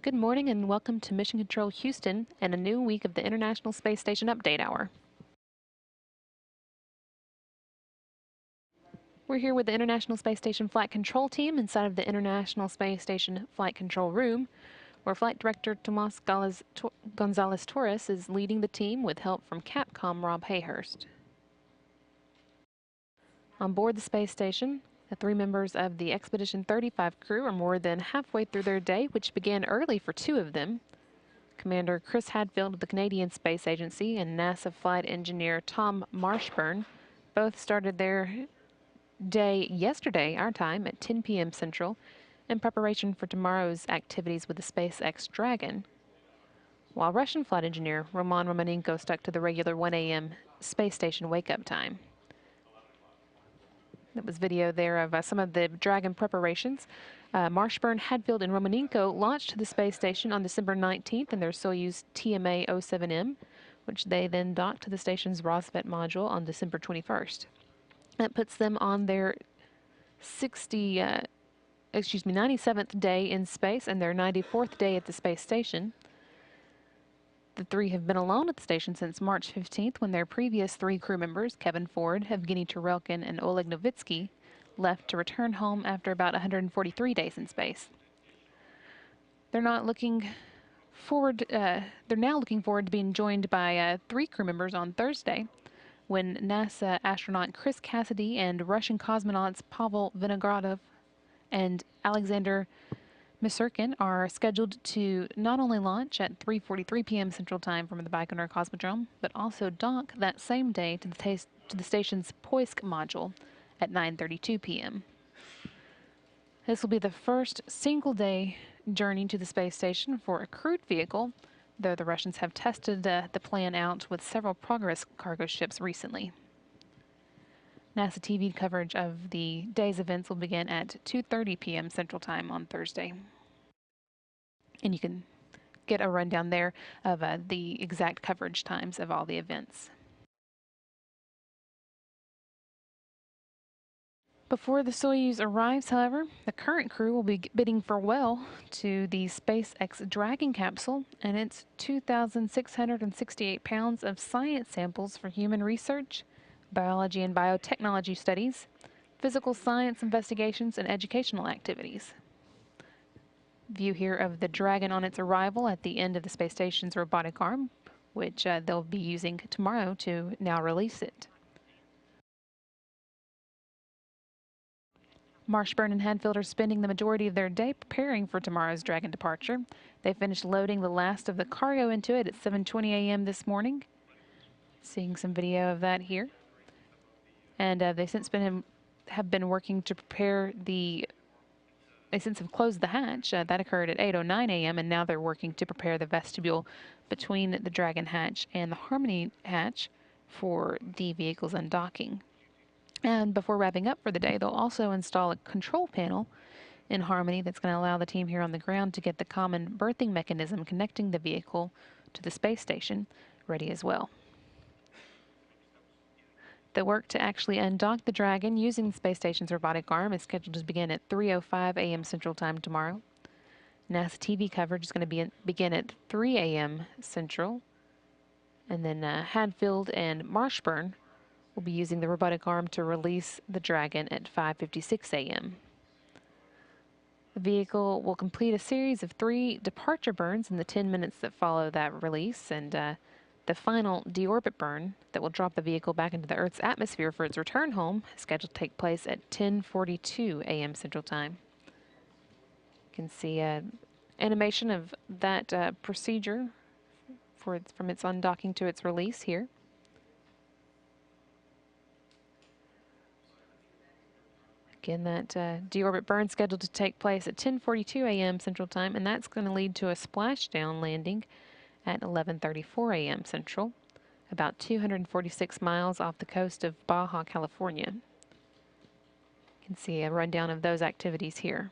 Good morning and welcome to Mission Control Houston and a new week of the International Space Station Update Hour. We're here with the International Space Station Flight Control Team inside of the International Space Station Flight Control Room, where Flight Director Tomas Gonzalez-Torres is leading the team with help from Capcom Rob Hayhurst. On board the space station, the 3 members of the Expedition 35 crew are more than halfway through their day, which began early for 2 of them. Commander Chris Hadfield of the Canadian Space Agency and NASA flight engineer Tom Marshburn both started their day yesterday, our time, at 10 p.m. Central, in preparation for tomorrow's activities with the SpaceX Dragon, while Russian flight engineer Roman Romanenko stuck to the regular 1 a.m. space station wake-up time. That was video there of some of the Dragon preparations. Marshburn, Hadfield, and Romanenko launched to the space station on December 19th in their Soyuz TMA-07M, which they then docked to the station's Rosvet module on December 21st. That puts them on their 97th day in space and their 94th day at the space station. The 3 have been alone at the station since March 15th, when their previous 3 crew members, Kevin Ford, Evgeny Turelkin, and Oleg Novitsky, left to return home after about 143 days in space. They're now looking forward to being joined by 3 crew members on Thursday, when NASA astronaut Chris Cassidy and Russian cosmonauts Pavel Vinogradov and Alexander Misurkin are scheduled to not only launch at 3:43 p.m. Central Time from the Baikonur Cosmodrome, but also dock that same day to the station's Poisk module at 9:32 p.m. This will be the first single-day journey to the space station for a crewed vehicle, though the Russians have tested the plan out with several Progress cargo ships recently. NASA TV coverage of the day's events will begin at 2:30 p.m. Central Time on Thursday. And you can get a rundown there of the exact coverage times of all the events. Before the Soyuz arrives, however, the current crew will be bidding farewell to the SpaceX Dragon capsule and its 2,668 pounds of science samples for human research, biology and biotechnology studies, physical science investigations, and educational activities. View here of the Dragon on its arrival at the end of the space station's robotic arm, which they'll be using tomorrow to now release it. Marshburn and Hadfield are spending the majority of their day preparing for tomorrow's Dragon departure. They finished loading the last of the cargo into it at 7:20 a.m. this morning. Seeing some video of that here. And they since have been working to prepare they since have closed the hatch. That occurred at 8:09 a.m. and now they're working to prepare the vestibule between the Dragon hatch and the Harmony hatch for the vehicle's undocking. And before wrapping up for the day, they'll also install a control panel in Harmony that's going to allow the team here on the ground to get the common berthing mechanism connecting the vehicle to the space station ready as well. The work to actually undock the Dragon using the space station's robotic arm is scheduled to begin at 3:05 a.m. Central Time tomorrow. NASA TV coverage is going to begin at 3 a.m. Central. And then Hadfield and Marshburn will be using the robotic arm to release the Dragon at 5:56 a.m. The vehicle will complete a series of 3 departure burns in the 10 minutes that follow that release, and the final deorbit burn that will drop the vehicle back into the Earth's atmosphere for its return home is scheduled to take place at 10:42 a.m. Central Time. You can see an animation of that procedure from its undocking to its release here. Again, that deorbit burn scheduled to take place at 10:42 a.m. Central Time, and that's going to lead to a splashdown landing at 11:34 a.m. Central, about 246 miles off the coast of Baja, California. You can see a rundown of those activities here.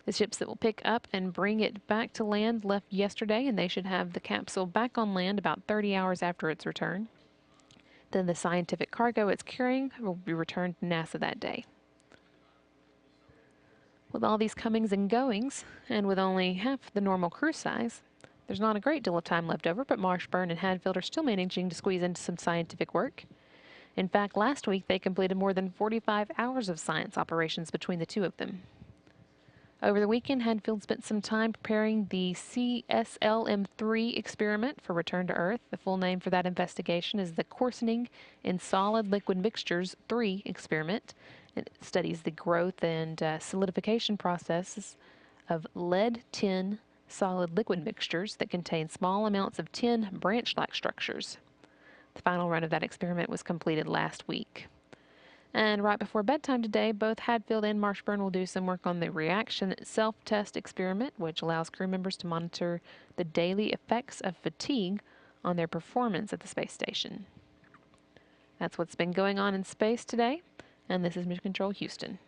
The ships that will pick up and bring it back to land left yesterday, and they should have the capsule back on land about 30 hours after its return. Then the scientific cargo it's carrying will be returned to NASA that day. With all these comings and goings, and with only half the normal crew size, there's not a great deal of time left over, but Marshburn and Hadfield are still managing to squeeze into some scientific work. In fact, last week they completed more than 45 hours of science operations between the two of them. Over the weekend, Hadfield spent some time preparing the CSLM-3 experiment for return to Earth. The full name for that investigation is the Coarsening in Solid Liquid Mixtures 3 experiment. It studies the growth and solidification processes of lead-tin solid liquid mixtures that contain small amounts of tin branch-like structures. The final run of that experiment was completed last week. And right before bedtime today, both Hadfield and Marshburn will do some work on the reaction self-test experiment, which allows crew members to monitor the daily effects of fatigue on their performance at the space station. That's what's been going on in space today, and this is Mission Control Houston.